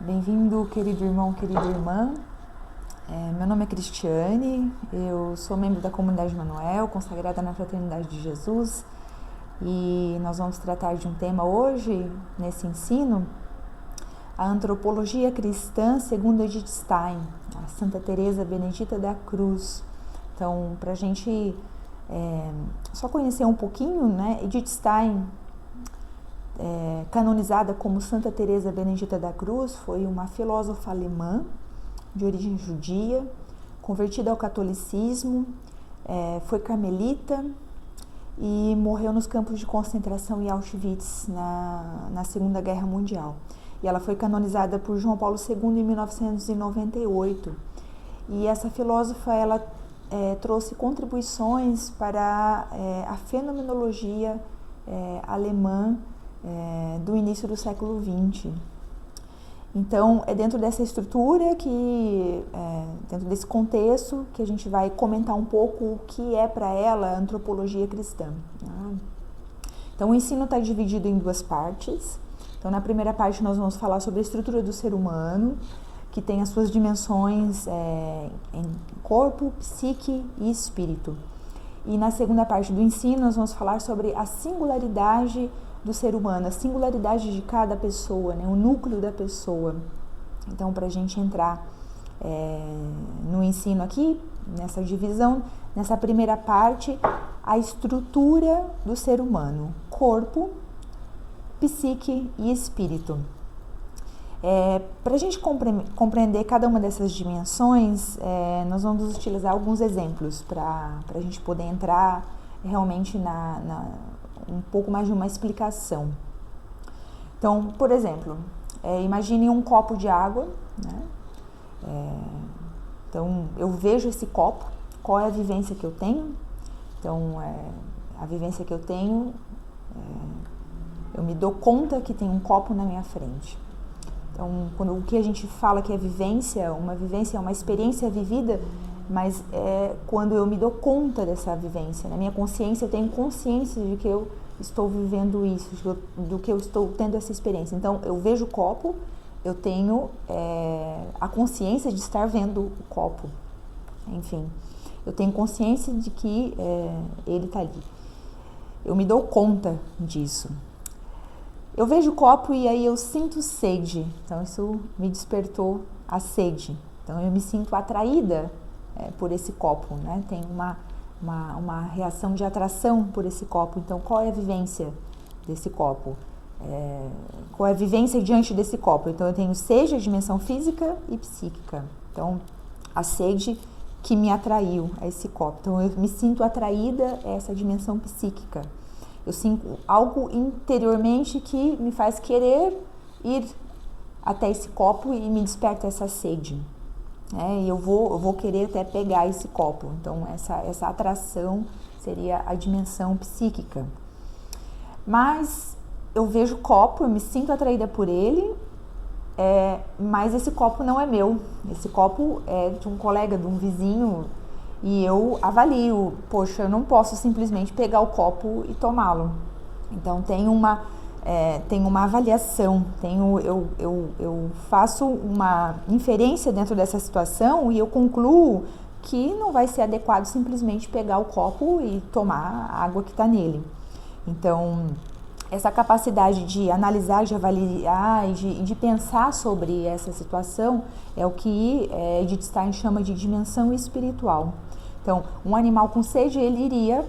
Bem-vindo, querido irmão, querida irmã. Meu nome é Cristiane, eu sou membro da comunidade Manuel, consagrada na Fraternidade de Jesus, e nós vamos tratar de um tema hoje, nesse ensino, a antropologia cristã segundo Edith Stein, a Santa Teresa Benedita da Cruz. Então, para a gente só conhecer um pouquinho, né, Edith Stein, canonizada como Santa Teresa Benedita da Cruz, foi uma filósofa alemã de origem judia, convertida ao catolicismo, foi carmelita e morreu nos campos de concentração em Auschwitz na Segunda Guerra Mundial. E ela foi canonizada por João Paulo II em 1998. E essa filósofa, ela trouxe contribuições para a fenomenologia alemã do início do século XX. Então, é dentro dessa estrutura dentro desse contexto, que a gente vai comentar um pouco o que é para ela a antropologia cristã. Então, o ensino está dividido em duas partes. Então, na primeira parte, nós vamos falar sobre a estrutura do ser humano, que tem as suas dimensões em corpo, psique e espírito. E na segunda parte do ensino, nós vamos falar sobre a singularidade do ser humano, a singularidade de cada pessoa, né? O núcleo da pessoa. Então, para a gente entrar no ensino aqui, nessa divisão, nessa primeira parte, a estrutura do ser humano, corpo, psique e espírito. Para a gente compreender cada uma dessas dimensões, nós vamos utilizar alguns exemplos para a gente poder entrar realmente um pouco mais de uma explicação. Então, por exemplo, imagine um copo de água, né? Então, eu vejo esse copo, qual é a vivência que eu tenho? Então, a vivência que eu tenho, eu me dou conta que tem um copo na minha frente. Então, o que a gente fala que é vivência, uma vivência é uma experiência vivida, mas quando eu me dou conta dessa vivência, na minha consciência eu tenho consciência de que eu estou vivendo isso, do que eu estou tendo essa experiência. Então, eu vejo o copo, eu tenho a consciência de estar vendo o copo. Enfim, eu tenho consciência de que ele está ali. Eu me dou conta disso. Eu vejo o copo e aí eu sinto sede. Então, isso me despertou a sede. Então, eu me sinto atraída por esse copo, né? Tem uma reação de atração por esse copo. Então, qual é a vivência desse copo? Qual é a vivência diante desse copo? Então, eu tenho sede, a dimensão física e psíquica. Então, a sede que me atraiu a esse copo. Então, eu me sinto atraída a essa dimensão psíquica. Eu sinto algo interiormente que me faz querer ir até esse copo e me desperta essa sede. E eu vou querer até pegar esse copo. Então, essa atração seria a dimensão psíquica. Mas eu vejo o copo, eu me sinto atraída por ele, mas esse copo não é meu. Esse copo é de um colega, de um vizinho, e eu avalio, poxa, eu não posso simplesmente pegar o copo e tomá-lo. Então, tem uma avaliação, eu faço uma inferência dentro dessa situação e eu concluo que não vai ser adequado simplesmente pegar o copo e tomar a água que está nele. Então, essa capacidade de analisar, de avaliar e de pensar sobre essa situação é o que Edith Stein chama de dimensão espiritual. Então, um animal com sede, ele iria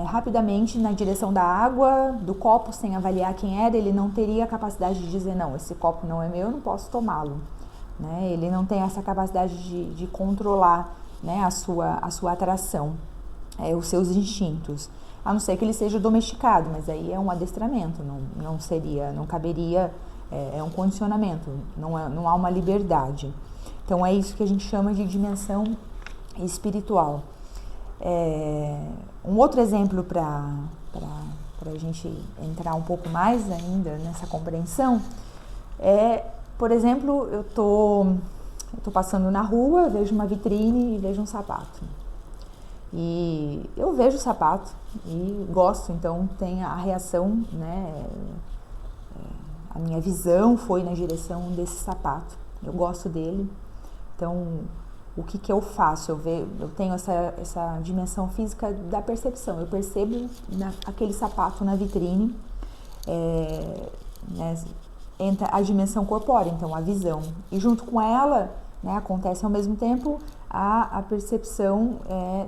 rapidamente na direção da água, do copo, sem avaliar quem era. Ele não teria a capacidade de dizer, não, esse copo não é meu, eu não posso tomá-lo. Né? Ele não tem essa capacidade de controlar, né, a sua atração, os seus instintos. A não ser que ele seja domesticado, mas aí é um adestramento, não caberia, é um condicionamento, não há uma liberdade. Então, é isso que a gente chama de dimensão espiritual. Um outro exemplo para a gente entrar um pouco mais ainda nessa compreensão por exemplo, eu tô passando na rua, vejo uma vitrine e vejo um sapato. E eu vejo o sapato e gosto, então tem a reação, né, a minha visão foi na direção desse sapato. Eu gosto dele, então o que eu faço? Eu tenho essa dimensão física da percepção. Eu percebo aquele sapato na vitrine, né, entra a dimensão corpórea, então a visão. E junto com ela, né, acontece ao mesmo tempo a percepção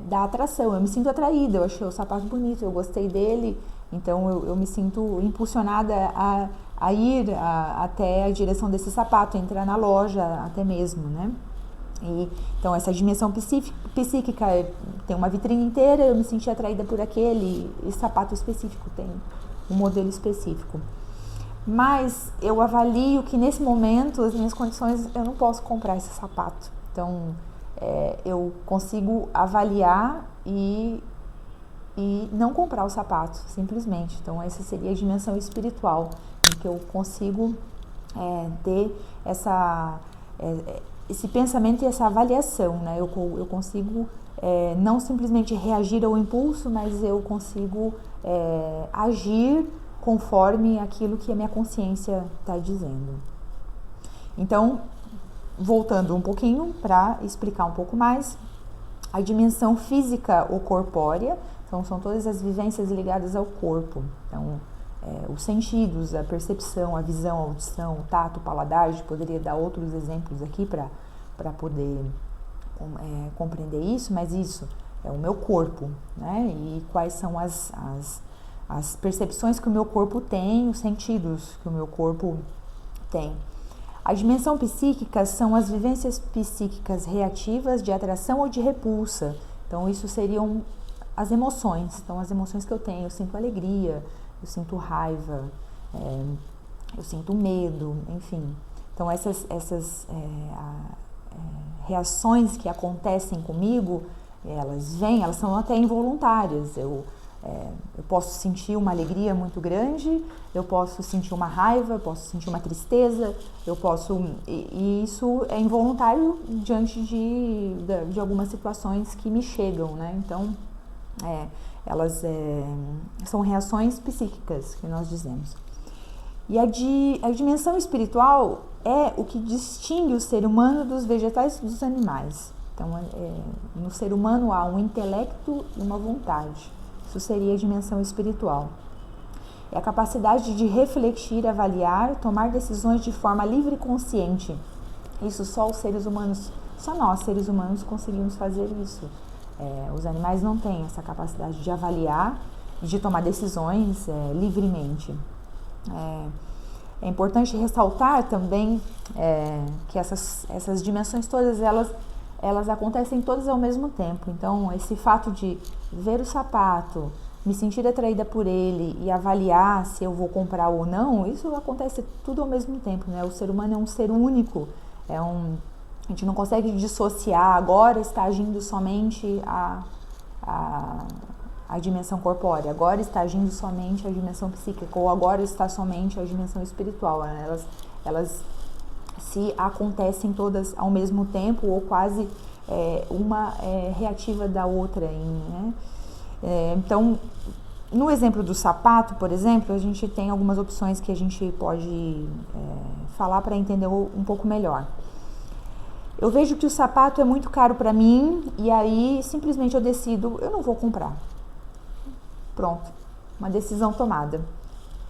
da atração. Eu me sinto atraída, eu achei o sapato bonito, eu gostei dele, então eu me sinto impulsionada a ir até a direção desse sapato, entrar na loja até mesmo, né? Então essa dimensão psíquica tem uma vitrine inteira, eu me senti atraída por aquele sapato específico, tem um modelo específico. Mas eu avalio que nesse momento, as minhas condições, eu não posso comprar esse sapato. Então eu consigo avaliar e não comprar o sapato, simplesmente. Então essa seria a dimensão espiritual, em que eu consigo ter esse pensamento e essa avaliação, né? Eu consigo não simplesmente reagir ao impulso, mas eu consigo agir conforme aquilo que a minha consciência está dizendo. Então, voltando um pouquinho para explicar um pouco mais, a dimensão física ou corpórea são todas as vivências ligadas ao corpo. Então, os sentidos, a percepção, a visão, a audição, o tato, o paladar. A gente poderia dar outros exemplos aqui para poder compreender isso, mas isso é o meu corpo, né? E quais são as percepções que o meu corpo tem, os sentidos que o meu corpo tem. A dimensão psíquica são as vivências psíquicas reativas de atração ou de repulsa. Então, isso seriam as emoções. Então, as emoções que eu tenho, eu sinto alegria, eu sinto raiva, eu sinto medo, enfim. Então, essas reações que acontecem comigo, elas são até involuntárias. Eu posso sentir uma alegria muito grande, eu posso sentir uma raiva, eu posso sentir uma tristeza, e isso é involuntário diante de algumas situações que me chegam, né? Então, elas são reações psíquicas que nós dizemos. E a dimensão espiritual é o que distingue o ser humano dos vegetais e dos animais. Então, no ser humano há um intelecto e uma vontade. Isso seria a dimensão espiritual. É a capacidade de refletir, avaliar, tomar decisões de forma livre e consciente. Isso só os seres humanos, só nós seres humanos conseguimos fazer isso. Os animais não têm essa capacidade de avaliar e de tomar decisões livremente. É importante ressaltar também que essas dimensões todas, elas acontecem todas ao mesmo tempo. Então, esse fato de ver o sapato, me sentir atraída por ele e avaliar se eu vou comprar ou não, isso acontece tudo ao mesmo tempo, né? O ser humano é um ser único, a gente não consegue dissociar, agora está agindo somente a dimensão corpórea, agora está agindo somente a dimensão psíquica, ou agora está somente a dimensão espiritual, né? Elas se acontecem todas ao mesmo tempo, ou quase uma reativa da outra, né? Então, no exemplo do sapato, por exemplo, a gente tem algumas opções que a gente pode falar para entender um pouco melhor. Eu vejo que o sapato é muito caro para mim e aí simplesmente eu decido, eu não vou comprar. Pronto, uma decisão tomada.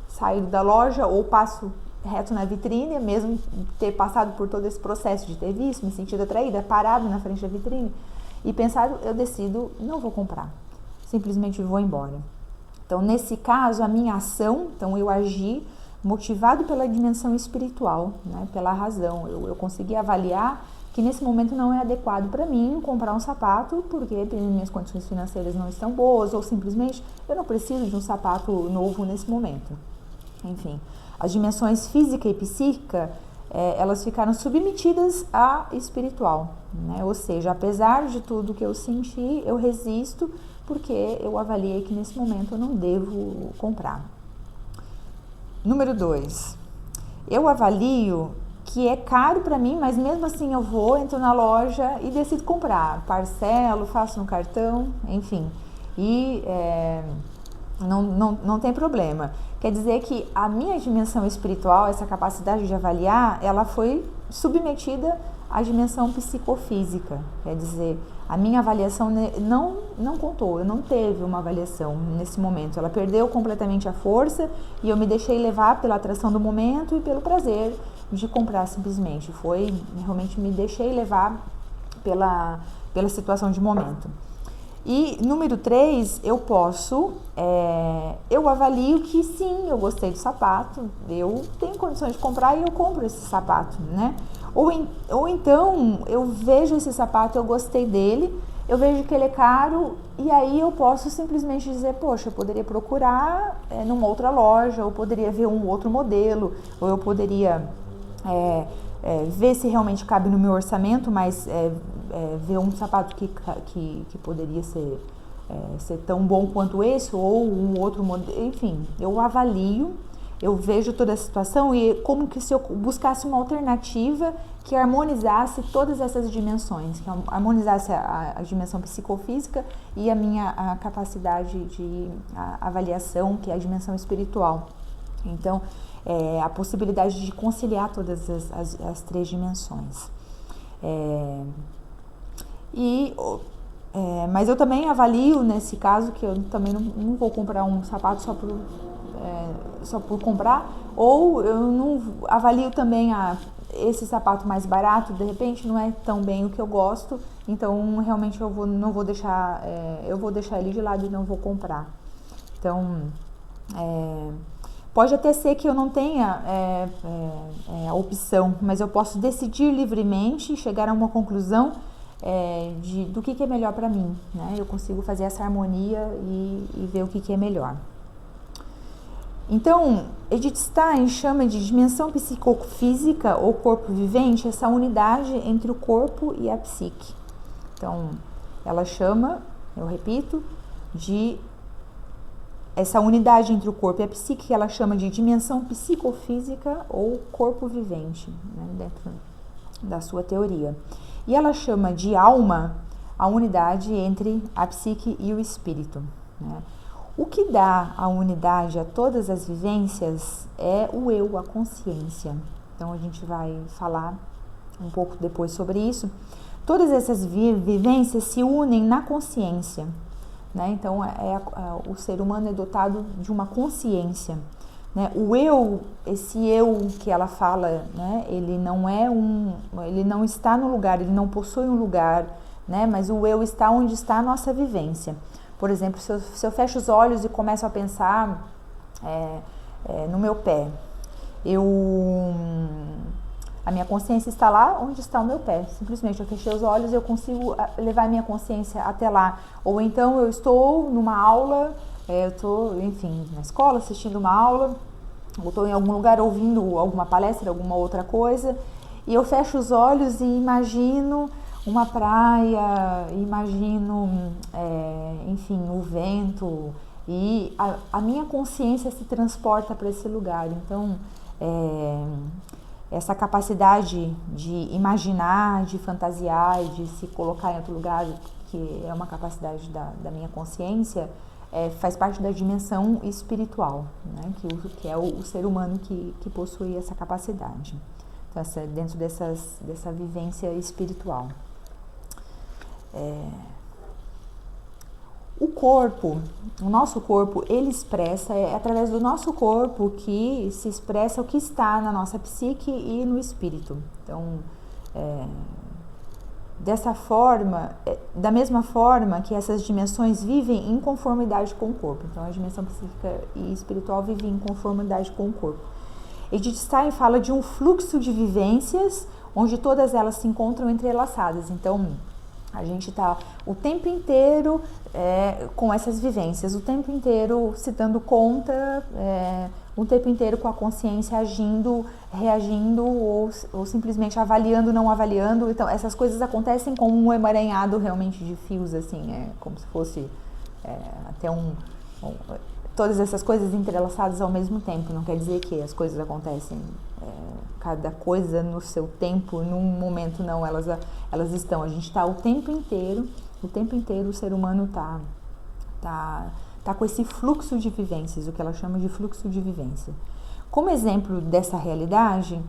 Saio da loja ou passo reto na vitrine, mesmo ter passado por todo esse processo de ter visto, me sentido atraída, parado na frente da vitrine e pensado, eu decido, não vou comprar. Simplesmente vou embora. Então, nesse caso, a minha ação, então eu agi motivado pela dimensão espiritual, né, pela razão. Eu consegui avaliar que nesse momento não é adequado para mim comprar um sapato porque minhas condições financeiras não estão boas ou simplesmente eu não preciso de um sapato novo nesse momento. Enfim, as dimensões física e psíquica, elas ficaram submetidas à espiritual, né? Ou seja, apesar de tudo que eu senti, eu resisto porque eu avaliei que nesse momento eu não devo comprar. Número 2, eu avalio que é caro para mim, mas mesmo assim eu entro na loja e decido comprar. Parcelo, faço no cartão, enfim. E não tem problema. Quer dizer que a minha dimensão espiritual, essa capacidade de avaliar, ela foi submetida à dimensão psicofísica. Quer dizer, a minha avaliação não contou, eu não teve uma avaliação nesse momento. Ela perdeu completamente a força e eu me deixei levar pela atração do momento e pelo prazer de comprar simplesmente. Realmente me deixei levar pela situação de momento. E número 3, eu avalio que sim, eu gostei do sapato, eu tenho condições de comprar e eu compro esse sapato, né? Ou então, eu vejo esse sapato, eu gostei dele, eu vejo que ele é caro e aí eu posso simplesmente dizer, poxa, eu poderia procurar numa outra loja, ou poderia ver um outro modelo, ou eu poderia ver se realmente cabe no meu orçamento, mas ver um sapato que poderia ser tão bom quanto esse, ou um outro modelo, enfim, eu avalio, eu vejo toda a situação e como que se eu buscasse uma alternativa que harmonizasse todas essas dimensões, que harmonizasse a dimensão psicofísica e a capacidade de avaliação, que é a dimensão espiritual. Então, a possibilidade de conciliar todas as 3 dimensões. Mas eu também avalio, nesse caso, que eu também não vou comprar um sapato só por comprar, ou eu não avalio também esse sapato mais barato, de repente não é tão bem o que eu gosto, então realmente eu vou deixar ele de lado e não vou comprar. Então, pode até ser que eu não tenha a opção, mas eu posso decidir livremente e chegar a uma conclusão do que é melhor para mim, né? Eu consigo fazer essa harmonia e ver o que é melhor. Então, Edith Stein chama de dimensão psicofísica ou corpo vivente essa unidade entre o corpo e a psique. Então, ela chama, eu repito, de essa unidade entre o corpo e a psique, ela chama de dimensão psicofísica ou corpo vivente, né, dentro da sua teoria. E ela chama de alma a unidade entre a psique e o espírito, né? O que dá a unidade a todas as vivências é o eu, a consciência. Então a gente vai falar um pouco depois sobre isso. Todas essas vivências se unem na consciência, né? Então o ser humano é dotado de uma consciência, né? O eu, esse eu que ela fala, né? Ele não está no lugar, ele não possui um lugar, né? Mas o eu está onde está a nossa vivência. Por exemplo, se eu fecho os olhos e começo a pensar no meu pé, a minha consciência está lá onde está o meu pé. Simplesmente eu fechei os olhos e eu consigo levar a minha consciência até lá. Ou então eu estou numa aula, eu estou, enfim, na escola assistindo uma aula, ou estou em algum lugar ouvindo alguma palestra, alguma outra coisa, e eu fecho os olhos e imagino uma praia, imagino, enfim, o vento, e a minha consciência se transporta para esse lugar. Então, essa capacidade de imaginar, de fantasiar e de se colocar em outro lugar, que é uma capacidade da minha consciência, faz parte da dimensão espiritual, né? Que é o ser humano que possui essa capacidade, então, dentro dessa vivência espiritual. O nosso corpo, ele expressa, através do nosso corpo que se expressa o que está na nossa psique e no espírito. Então, dessa forma, da mesma forma que essas dimensões vivem em conformidade com o corpo. Então, a dimensão psíquica e espiritual vive em conformidade com o corpo. Edith Stein fala de um fluxo de vivências onde todas elas se encontram entrelaçadas. Então, a gente está o tempo inteiro com essas vivências, o tempo inteiro se dando conta, o tempo inteiro com a consciência agindo, reagindo ou simplesmente avaliando, não avaliando. Então, essas coisas acontecem como um emaranhado realmente de fios, assim, como se fosse até todas essas coisas entrelaçadas ao mesmo tempo. Não quer dizer que as coisas acontecem cada coisa no seu tempo, num momento não, elas estão, a gente está o tempo inteiro o ser humano tá tá com esse fluxo de vivências, o que ela chama de fluxo de vivência. Como exemplo dessa realidade,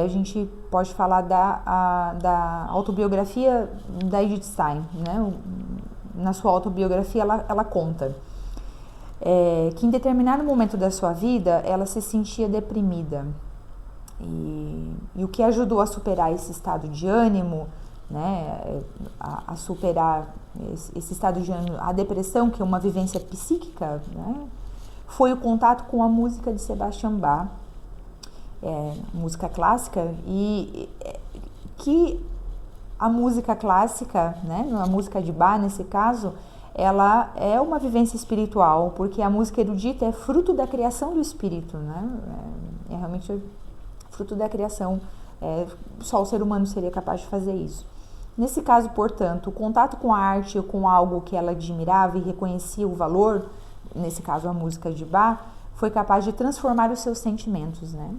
a gente pode falar da autobiografia da Edith Stein, né? Na sua autobiografia ela conta que em determinado momento da sua vida ela se sentia deprimida e o que ajudou a superar esse estado de ânimo, né, a superar esse estado de ânimo, a depressão, que é uma vivência psíquica, né, foi o contato com a música de Sebastian Bach, música clássica, e que a música clássica, né, a música de Bach nesse caso, ela é uma vivência espiritual, porque a música erudita é fruto da criação do espírito, né, é realmente fruto da criação, só o ser humano seria capaz de fazer isso. Nesse caso, portanto, o contato com a arte ou com algo que ela admirava e reconhecia o valor, nesse caso a música de Bach, foi capaz de transformar os seus sentimentos, né?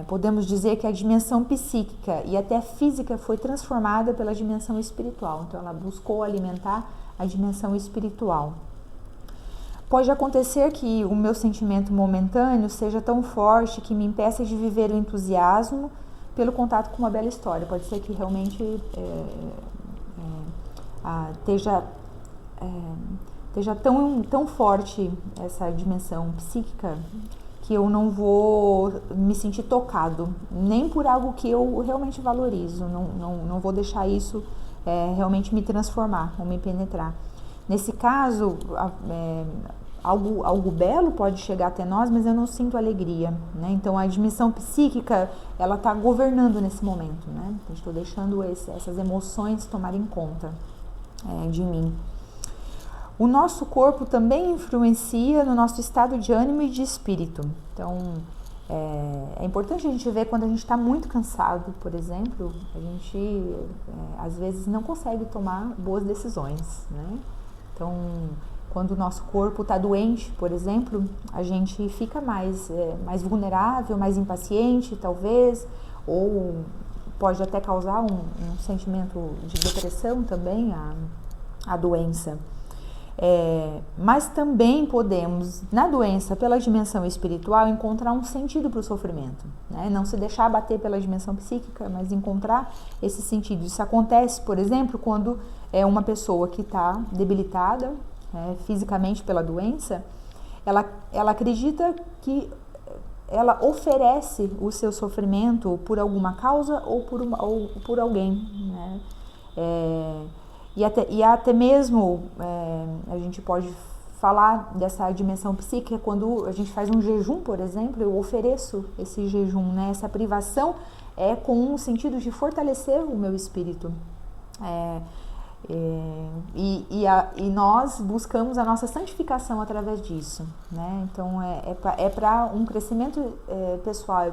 Podemos dizer que a dimensão psíquica e até física foi transformada pela dimensão espiritual, então ela buscou alimentar a dimensão espiritual. Pode acontecer que o meu sentimento momentâneo seja tão forte que me impeça de viver o entusiasmo pelo contato com uma bela história. Pode ser que realmente esteja tão forte essa dimensão psíquica que eu não vou me sentir tocado, nem por algo que eu realmente valorizo. Não vou deixar isso realmente me transformar ou me penetrar. Nesse caso, algo belo pode chegar até nós, mas eu não sinto alegria, né? Então a dimensão psíquica, ela está governando nesse momento, né? Estou deixando essas emoções tomarem conta de mim. O nosso corpo também influencia no nosso estado de ânimo e de espírito. Então é importante a gente ver quando a gente está muito cansado, por exemplo, a gente às vezes não consegue tomar boas decisões, né? Então, quando o nosso corpo está doente, por exemplo, a gente fica mais vulnerável, mais impaciente, talvez, ou pode até causar um sentimento de depressão também, a doença. Mas também podemos, na doença, pela dimensão espiritual, encontrar um sentido para o sofrimento, né? Não se deixar abater pela dimensão psíquica, mas encontrar esse sentido. Isso acontece, por exemplo, quando é uma pessoa que está debilitada fisicamente pela doença, ela acredita que ela oferece o seu sofrimento por alguma causa ou por alguém, né? E até mesmo a gente pode falar dessa dimensão psíquica quando a gente faz um jejum, por exemplo. Eu ofereço esse jejum, né? Essa privação com o sentido de fortalecer o meu espírito. E nós buscamos a nossa santificação através disso, né? Então é para um crescimento pessoal,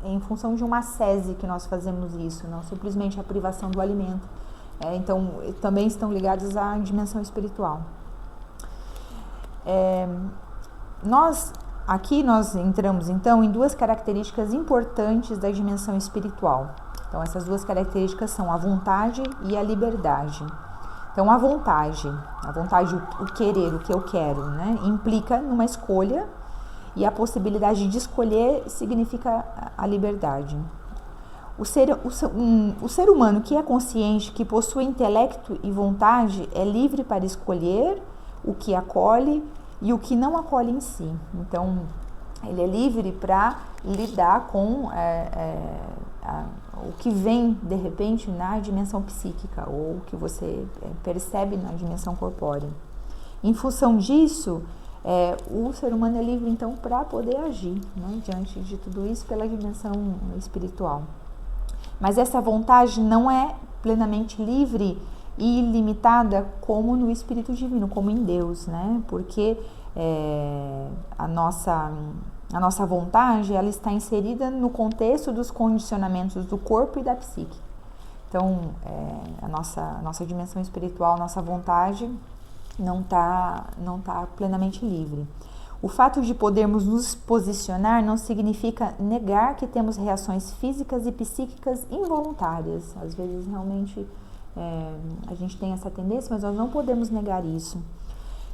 em função de uma ascese que nós fazemos isso, não simplesmente a privação do alimento. Então também estão ligados à dimensão espiritual. Nós entramos então em duas características importantes da dimensão espiritual. Então essas duas características são a vontade e a liberdade. Então a vontade, o querer, o que eu quero, né, implica numa escolha, e a possibilidade de escolher significa a liberdade. O ser humano que é consciente, que possui intelecto e vontade, é livre para escolher o que acolhe e o que não acolhe em si. Então, ele é livre para lidar com o que vem, de repente, na dimensão psíquica, ou o que você percebe na dimensão corpórea. Em função disso, o ser humano é livre, então, para poder agir, né, diante de tudo isso pela dimensão espiritual. Mas essa vontade não é plenamente livre e ilimitada como no Espírito Divino, como em Deus, né? Porque a nossa vontade, ela está inserida no contexto dos condicionamentos do corpo e da psique. Então, a nossa dimensão espiritual, a nossa vontade não tá plenamente livre. O fato de podermos nos posicionar não significa negar que temos reações físicas e psíquicas involuntárias. Às vezes, realmente, a gente tem essa tendência, mas nós não podemos negar isso.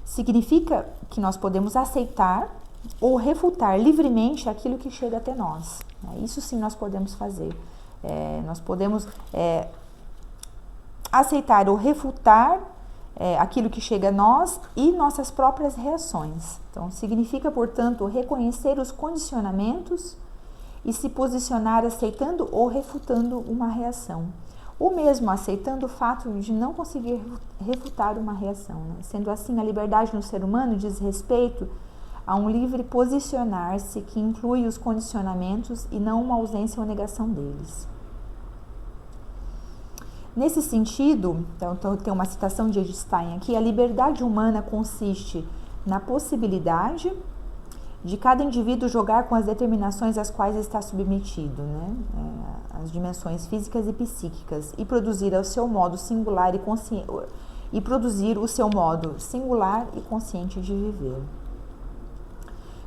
significa que nós podemos aceitar ou refutar livremente aquilo que chega até nós. Isso sim nós podemos fazer. Nós podemos aceitar ou refutar aquilo que chega a nós e nossas próprias reações. Então, significa, portanto, reconhecer os condicionamentos e se posicionar aceitando ou refutando uma reação. Ou mesmo aceitando o fato de não conseguir refutar uma reação. Sendo assim, a liberdade no ser humano diz respeito a um livre posicionar-se que inclui os condicionamentos e não uma ausência ou negação deles. Nesse sentido, então tem uma citação de Edith Stein aqui, a liberdade humana consiste na possibilidade de cada indivíduo jogar com as determinações às quais está submetido, né? As dimensões físicas e psíquicas, e produzir ao seu modo singular e produzir o seu modo singular e consciente de viver.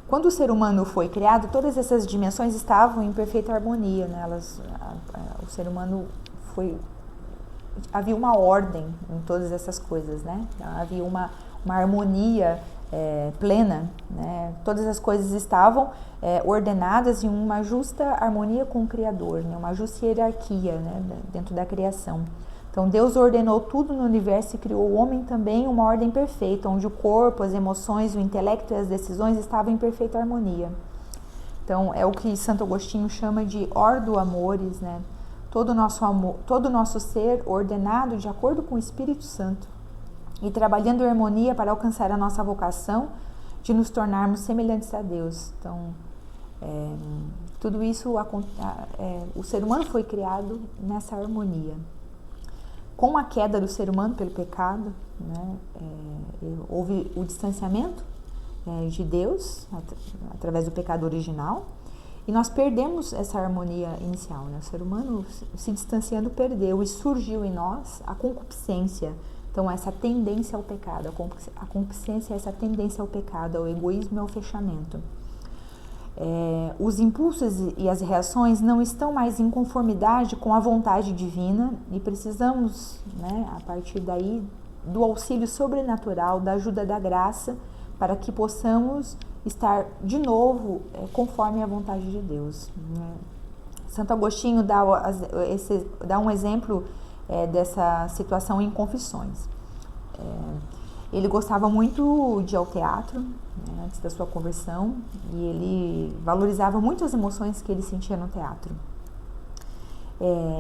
Quando o ser humano foi criado, todas essas dimensões estavam em perfeita harmonia, né? O ser humano havia uma ordem em todas essas coisas, né? Havia uma harmonia plena, né? Todas as coisas estavam ordenadas em uma justa harmonia com o Criador, né? Uma justa hierarquia, né? Dentro da criação. Então Deus ordenou tudo no universo e criou o homem também em uma ordem perfeita, onde o corpo, as emoções, o intelecto e as decisões estavam em perfeita harmonia. Então é o que Santo Agostinho chama de ordo amores, né? Todo o nosso ser ordenado de acordo com o Espírito Santo e trabalhando em harmonia para alcançar a nossa vocação de nos tornarmos semelhantes a Deus. Então, tudo isso, o ser humano foi criado nessa harmonia. Com a queda do ser humano pelo pecado, né, houve o distanciamento de Deus através do pecado original. E nós perdemos essa harmonia inicial, né? O ser humano, se distanciando, perdeu e surgiu em nós a concupiscência. Então, essa tendência ao pecado, a concupiscência é essa tendência ao pecado, ao egoísmo e ao fechamento. Os impulsos e as reações não estão mais em conformidade com a vontade divina e precisamos, né, a partir daí, do auxílio sobrenatural, da ajuda da graça, para que possamos estar de novo conforme a vontade de Deus. Santo Agostinho dá um exemplo dessa situação em Confissões. Ele gostava muito de ir ao teatro, né, antes da sua conversão, e ele valorizava muito as emoções que ele sentia no teatro.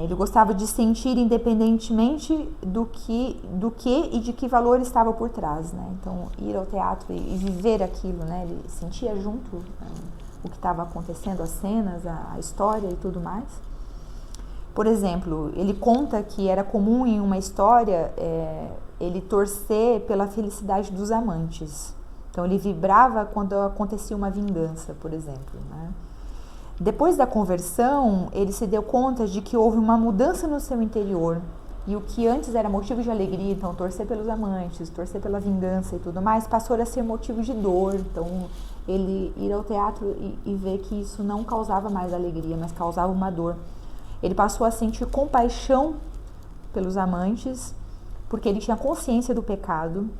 Ele gostava de sentir independentemente do que e de que valor estava por trás, né? Então, ir ao teatro e viver aquilo, né? Ele sentia junto o que estava acontecendo, as cenas, a história e tudo mais. Por exemplo, ele conta que era comum em uma história ele torcer pela felicidade dos amantes. Então, ele vibrava quando acontecia uma vingança, por exemplo, né? Depois da conversão, ele se deu conta de que houve uma mudança no seu interior e o que antes era motivo de alegria, então torcer pelos amantes, torcer pela vingança e tudo mais, passou a ser motivo de dor. Então, ele ir ao teatro e ver que isso não causava mais alegria, mas causava uma dor. Ele passou a sentir compaixão pelos amantes, porque ele tinha consciência do pecado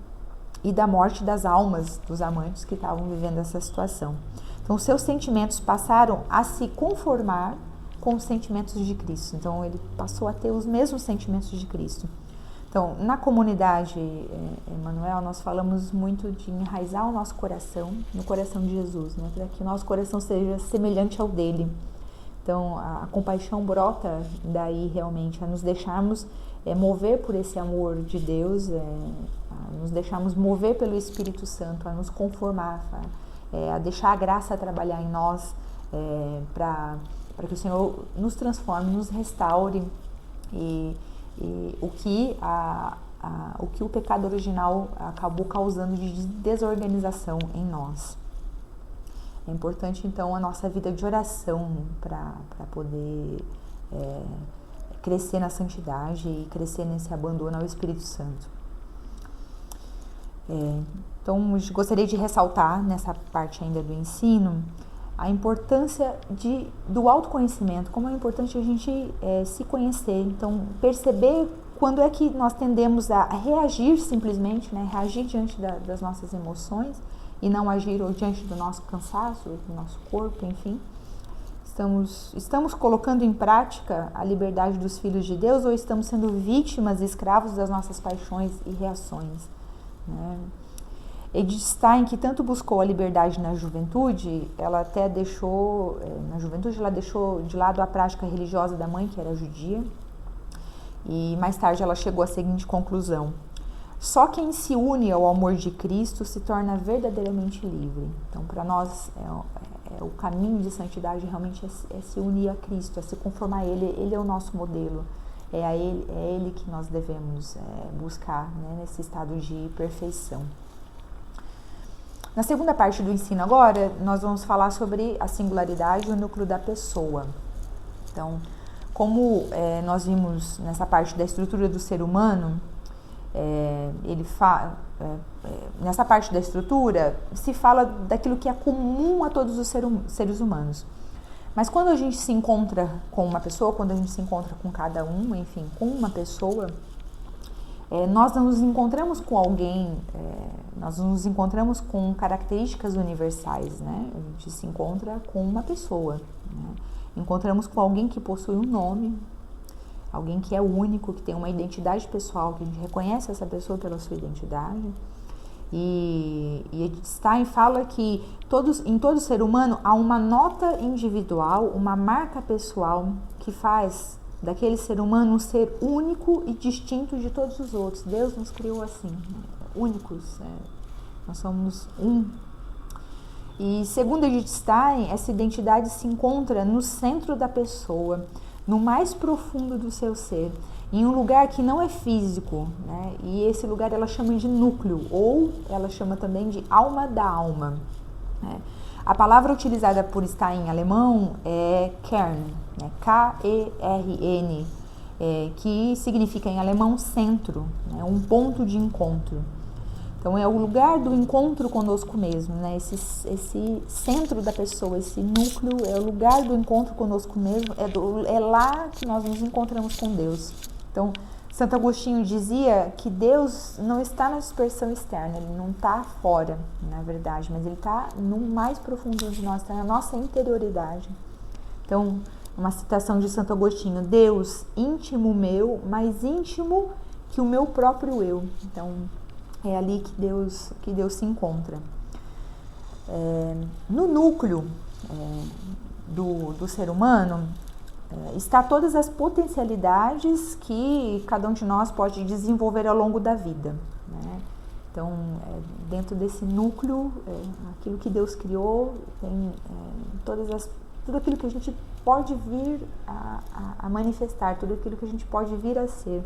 e da morte das almas dos amantes que estavam vivendo essa situação. Então, seus sentimentos passaram a se conformar com os sentimentos de Cristo. Então, ele passou a ter os mesmos sentimentos de Cristo. Então, na comunidade Emmanuel, nós falamos muito de enraizar o nosso coração no coração de Jesus, né? Para que o nosso coração seja semelhante ao dele. Então, a compaixão brota daí realmente, a nos deixarmos mover por esse amor de Deus, a nos deixarmos mover pelo Espírito Santo, a nos conformar, a deixar a graça trabalhar em nós, para que o Senhor nos transforme, nos restaure e o que o pecado original acabou causando de desorganização em nós. É importante, então, a nossa vida de oração para poder crescer na santidade e crescer nesse abandono ao Espírito Santo. Então, gostaria de ressaltar nessa parte ainda do ensino a importância do autoconhecimento, como é importante a gente se conhecer. Então, perceber quando é que nós tendemos a reagir simplesmente, né? Reagir diante das nossas emoções e não agir ou diante do nosso cansaço, do nosso corpo, enfim. Estamos colocando em prática a liberdade dos filhos de Deus ou estamos sendo vítimas e escravos das nossas paixões e reações, né? Edith Stein, que tanto buscou a liberdade na juventude, ela até deixou, na juventude ela deixou de lado a prática religiosa da mãe, que era judia, e mais tarde ela chegou à seguinte conclusão: só quem se une ao amor de Cristo se torna verdadeiramente livre. Então, para nós, o caminho de santidade realmente é se unir a Cristo, é se conformar a Ele. Ele é o nosso modelo, é Ele que nós devemos buscar, né, nesse estado de perfeição. Na segunda parte do ensino agora, nós vamos falar sobre a singularidade e o núcleo da pessoa. Então, como nós vimos nessa parte da estrutura do ser humano, nessa parte da estrutura se fala daquilo que é comum a todos os seres humanos. Mas quando a gente se encontra com uma pessoa, quando a gente se encontra com cada um, enfim, com uma pessoa, nós não nos encontramos com alguém, nós nos encontramos com características universais, né? A gente se encontra com uma pessoa, né? Encontramos com alguém que possui um nome, alguém que é único, que tem uma identidade pessoal, que a gente reconhece essa pessoa pela sua identidade. E Edith Stein fala que em todo ser humano há uma nota individual, uma marca pessoal que faz daquele ser humano um ser único e distinto de todos os outros. Deus nos criou assim, únicos, nós somos um. E segundo Edith Stein, essa identidade se encontra no centro da pessoa, no mais profundo do seu ser, em um lugar que não é físico, né? E esse lugar ela chama de núcleo, ou ela chama também de alma da alma, né? A palavra utilizada por Stein em alemão é Kern, né? K-E-R-N, que significa em alemão centro, né? Um ponto de encontro. Então, é o lugar do encontro conosco mesmo, né? Esse centro da pessoa, esse núcleo, é o lugar do encontro conosco mesmo, é lá que nós nos encontramos com Deus. Então, Santo Agostinho dizia que Deus não está na dispersão externa, Ele não está fora, na verdade, mas Ele está no mais profundo de nós, está na nossa interioridade. Então, uma citação de Santo Agostinho: Deus, íntimo meu, mais íntimo que o meu próprio eu. Então, é ali que Deus se encontra. No núcleo do ser humano está todas as potencialidades que cada um de nós pode desenvolver ao longo da vida, né? Então, dentro desse núcleo, aquilo que Deus criou, tem tudo aquilo que a gente pode vir a manifestar, tudo aquilo que a gente pode vir a ser.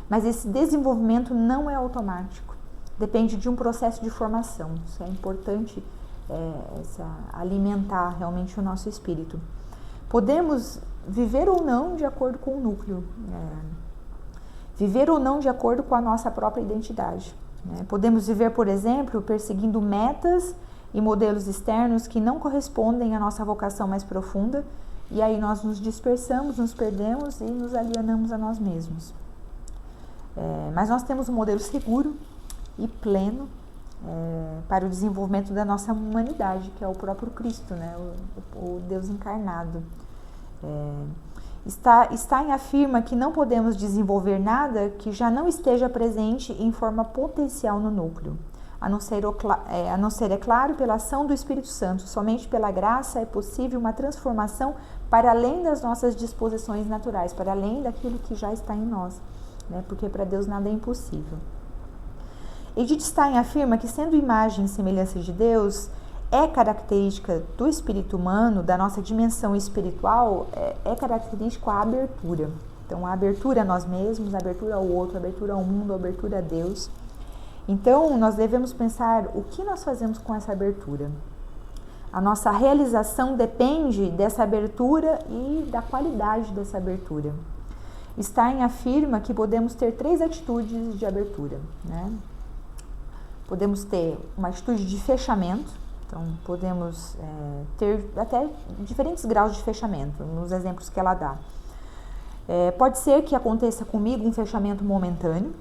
Mas esse desenvolvimento não é automático. Depende de um processo de formação. Isso é importante, alimentar realmente o nosso espírito. Podemos viver ou não de acordo com o núcleo, viver ou não de acordo com a nossa própria identidade, né? Podemos viver, por exemplo, perseguindo metas e modelos externos que não correspondem à nossa vocação mais profunda, e aí nós nos dispersamos, nos perdemos e nos alienamos a nós mesmos. Mas nós temos um modelo seguro e pleno para o desenvolvimento da nossa humanidade, que é o próprio Cristo, né? O Deus encarnado. Stein afirma que não podemos desenvolver nada que já não esteja presente em forma potencial no núcleo, a não ser, é claro, pela ação do Espírito Santo. Somente pela graça é possível uma transformação para além das nossas disposições naturais, para além daquilo que já está em nós, né? Porque para Deus nada é impossível. Edith Stein afirma que, sendo imagem e semelhança de Deus, é característica do espírito humano, da nossa dimensão espiritual, é característico a abertura. Então, a abertura a nós mesmos, a abertura ao outro, a abertura ao mundo, a abertura a Deus. Então, nós devemos pensar o que nós fazemos com essa abertura. A nossa realização depende dessa abertura e da qualidade dessa abertura. Stein afirma que podemos ter 3 atitudes de abertura, né? Podemos ter uma atitude de fechamento, então podemos ter até diferentes graus de fechamento, nos exemplos que ela dá. Pode ser que aconteça comigo um fechamento momentâneo,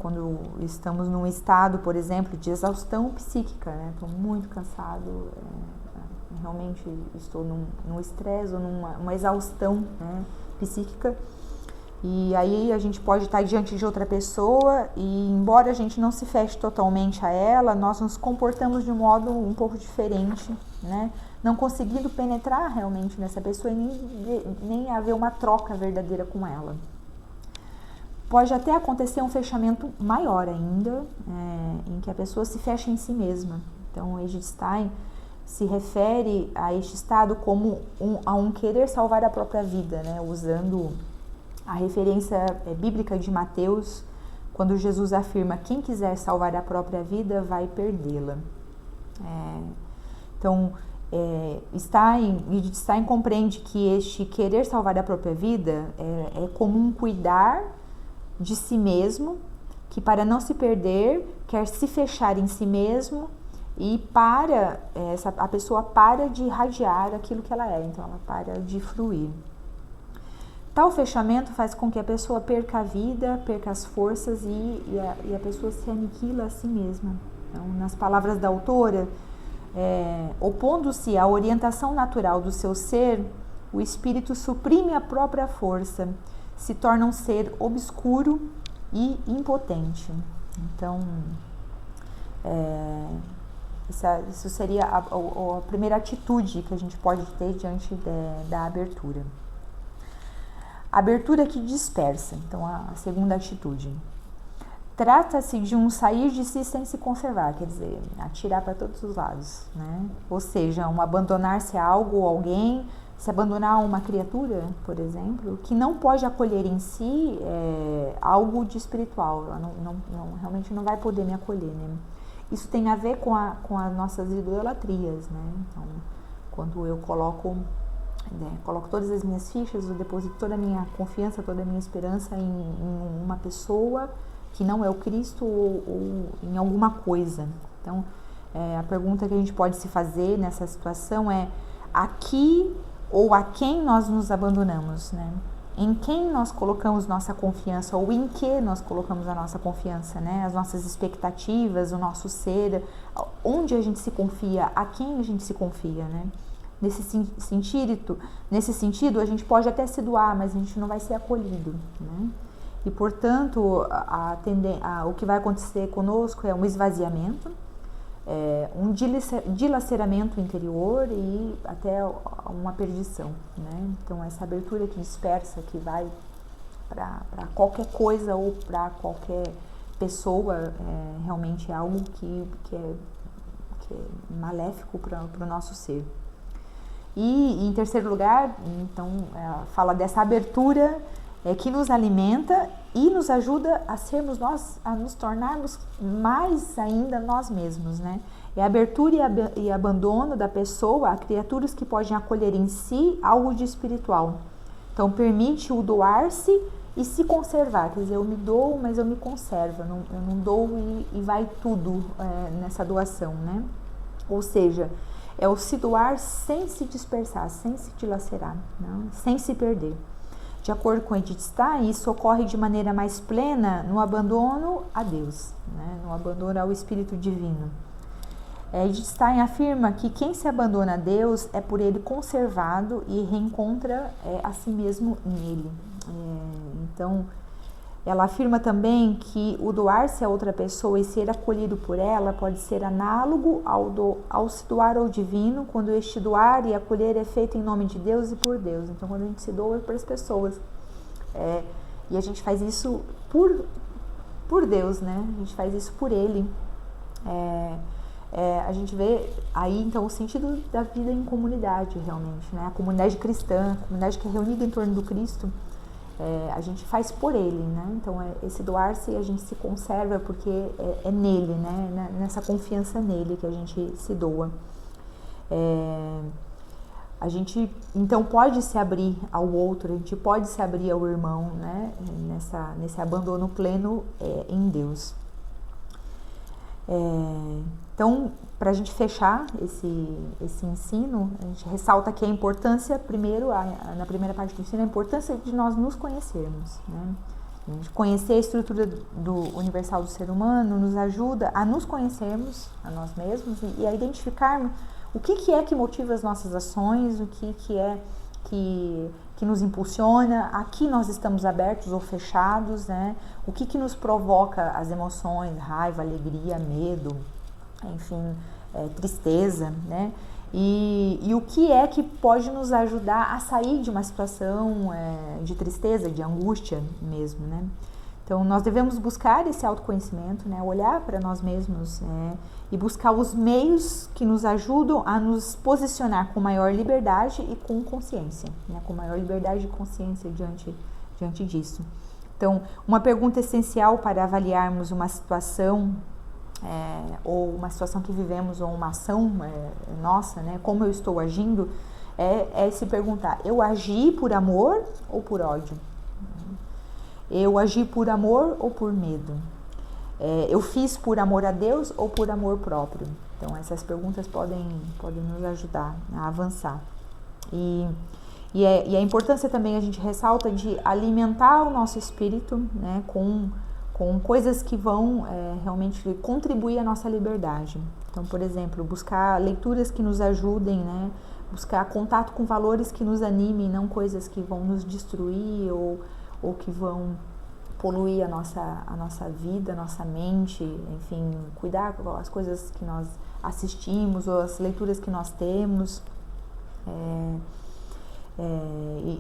quando estamos num estado, por exemplo, de exaustão psíquica, né? Estou muito cansado, realmente estou num estresse ou numa exaustão, né, psíquica. E aí a gente pode estar diante de outra pessoa e, embora a gente não se feche totalmente a ela, nós nos comportamos de um modo um pouco diferente, né? Não conseguindo penetrar realmente nessa pessoa e nem haver uma troca verdadeira com ela. Pode até acontecer um fechamento maior ainda, em que a pessoa se fecha em si mesma. Então, Edith Stein se refere a este estado como a um querer salvar a própria vida, né? Usando a referência bíblica de Mateus, quando Jesus afirma: quem quiser salvar a própria vida vai perdê-la. Então, Edith Stein compreende que este querer salvar a própria vida é como um cuidar de si mesmo, que para não se perder, quer se fechar em si mesmo e a pessoa para de irradiar aquilo que ela é, então ela para de fluir. Tal fechamento faz com que a pessoa perca a vida, perca as forças e a pessoa se aniquila a si mesma. Então, nas palavras da autora, opondo-se à orientação natural do seu ser, o espírito suprime a própria força, se torna um ser obscuro e impotente. Então, isso seria a primeira atitude que a gente pode ter diante da abertura. Abertura que dispersa. Então, a segunda atitude. Trata-se de um sair de si sem se conservar, quer dizer, atirar para todos os lados, né? Ou seja, um abandonar-se a algo ou alguém, se abandonar a uma criatura, por exemplo, que não pode acolher em si algo de espiritual. Ela realmente não vai poder me acolher, né? Isso tem a ver com as nossas idolatrias, né? Então, quando eu coloco todas as minhas fichas, eu deposito toda a minha confiança, toda a minha esperança em uma pessoa que não é o Cristo ou em alguma coisa. Então, a pergunta que a gente pode se fazer nessa situação é: a que ou a quem nós nos abandonamos, né? Em quem nós colocamos nossa confiança ou em que nós colocamos a nossa confiança, né? As nossas expectativas, o nosso ser, onde a gente se confia, a quem a gente se confia, né? Nesse sentido, a gente pode até se doar, mas a gente não vai ser acolhido, né? E, portanto, o que vai acontecer conosco é um esvaziamento, um dilaceramento interior e até uma perdição, né? Então, essa abertura que dispersa, que vai para qualquer coisa ou para qualquer pessoa, realmente é algo que é maléfico para o nosso ser. E, em terceiro lugar, então, fala dessa abertura que nos alimenta e nos ajuda a sermos nós, a nos tornarmos mais ainda nós mesmos, né? É a abertura e abandono da pessoa a criaturas que podem acolher em si algo de espiritual. Então, permite o doar-se e se conservar. Quer dizer, eu me dou, mas eu me conservo. Eu não dou e vai tudo nessa doação, né? Ou seja, é o se doar sem se dispersar, sem se dilacerar, não? Sem se perder. De acordo com Edith Stein, isso ocorre de maneira mais plena no abandono a Deus, né? No abandono ao Espírito Divino. Edith Stein afirma que quem se abandona a Deus é por ele conservado e reencontra a si mesmo nele. Então, ela afirma também que o doar-se a outra pessoa e ser acolhido por ela pode ser análogo ao se doar ao divino, quando este doar e acolher é feito em nome de Deus e por Deus. Então, quando a gente se doa para as pessoas, e a gente faz isso por Deus, né? A gente faz isso por Ele. A gente vê aí, então, o sentido da vida em comunidade, realmente, né? A comunidade cristã, a comunidade que é reunida em torno do Cristo, a gente faz por Ele, né? Então, esse doar-se a gente se conserva porque é nele, né? Nessa confiança nele que a gente se doa. A gente, então, pode se abrir ao outro, a gente pode se abrir ao irmão, né? Nesse abandono pleno em Deus. Então, para a gente fechar esse ensino, a gente ressalta aqui a importância, primeiro, na primeira parte do ensino, a importância de nós nos conhecermos, né? A gente conhecer a estrutura do universal do ser humano nos ajuda a nos conhecermos, a nós mesmos, e a identificarmos o que é que motiva as nossas ações, o que é que nos impulsiona, a que nós estamos abertos ou fechados, né? O que nos provoca as emoções, raiva, alegria, medo, enfim, tristeza, né? E o que é que pode nos ajudar a sair de uma situação de tristeza, de angústia mesmo, né? Então, nós devemos buscar esse autoconhecimento, né? Olhar para nós mesmos, e buscar os meios que nos ajudam a nos posicionar com maior liberdade e com consciência, né? Com maior liberdade e consciência diante disso. Então, uma pergunta essencial para avaliarmos uma situação, ou uma situação que vivemos, ou uma ação nossa, né? Como eu estou agindo, é se perguntar: eu agi por amor ou por ódio? Eu agi por amor ou por medo? Eu fiz por amor a Deus ou por amor próprio? Então, essas perguntas podem nos ajudar a avançar. E a importância também, a gente ressalta, de alimentar o nosso espírito, né, com coisas que vão realmente contribuir à nossa liberdade. Então, por exemplo, buscar leituras que nos ajudem, né, buscar contato com valores que nos animem, não coisas que vão nos destruir ou que vão poluir a nossa vida, a nossa mente, enfim, cuidar com as coisas que nós assistimos ou as leituras que nós temos.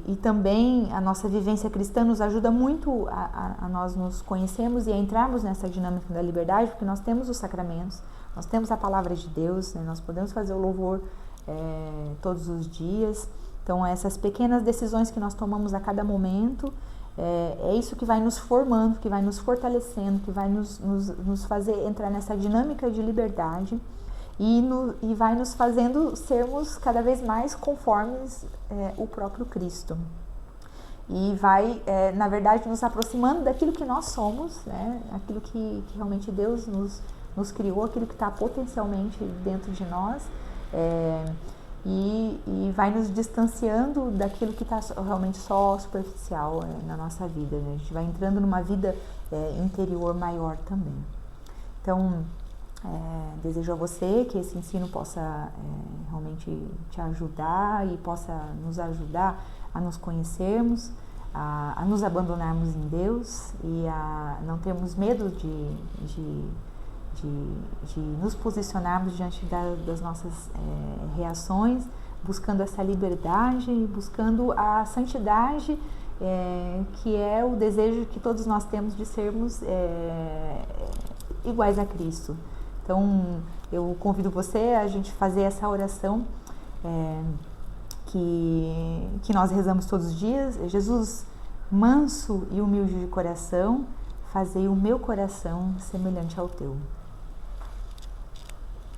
E também a nossa vivência cristã nos ajuda muito a nós nos conhecermos e a entrarmos nessa dinâmica da liberdade, porque nós temos os sacramentos, nós temos a palavra de Deus, né? Nós podemos fazer o louvor todos os dias. Então, essas pequenas decisões que nós tomamos a cada momento, é isso que vai nos formando, que vai nos fortalecendo, que vai nos fazer entrar nessa dinâmica de liberdade e vai nos fazendo sermos cada vez mais conformes o próprio Cristo. E vai, na verdade, nos aproximando daquilo que nós somos, né? Aquilo que realmente Deus nos criou, aquilo que está potencialmente dentro de nós. E vai nos distanciando daquilo que está realmente só superficial na nossa vida, né? A gente vai entrando numa vida interior maior também. Então, desejo a você que esse ensino possa realmente te ajudar e possa nos ajudar a nos conhecermos, a nos abandonarmos em Deus e a não termos medo de nos posicionarmos diante das nossas reações, buscando essa liberdade, buscando a santidade, que é o desejo que todos nós temos de sermos iguais a Cristo. Então, eu convido você a gente fazer essa oração que nós rezamos todos os dias. Jesus, manso e humilde de coração, fazei o meu coração semelhante ao teu.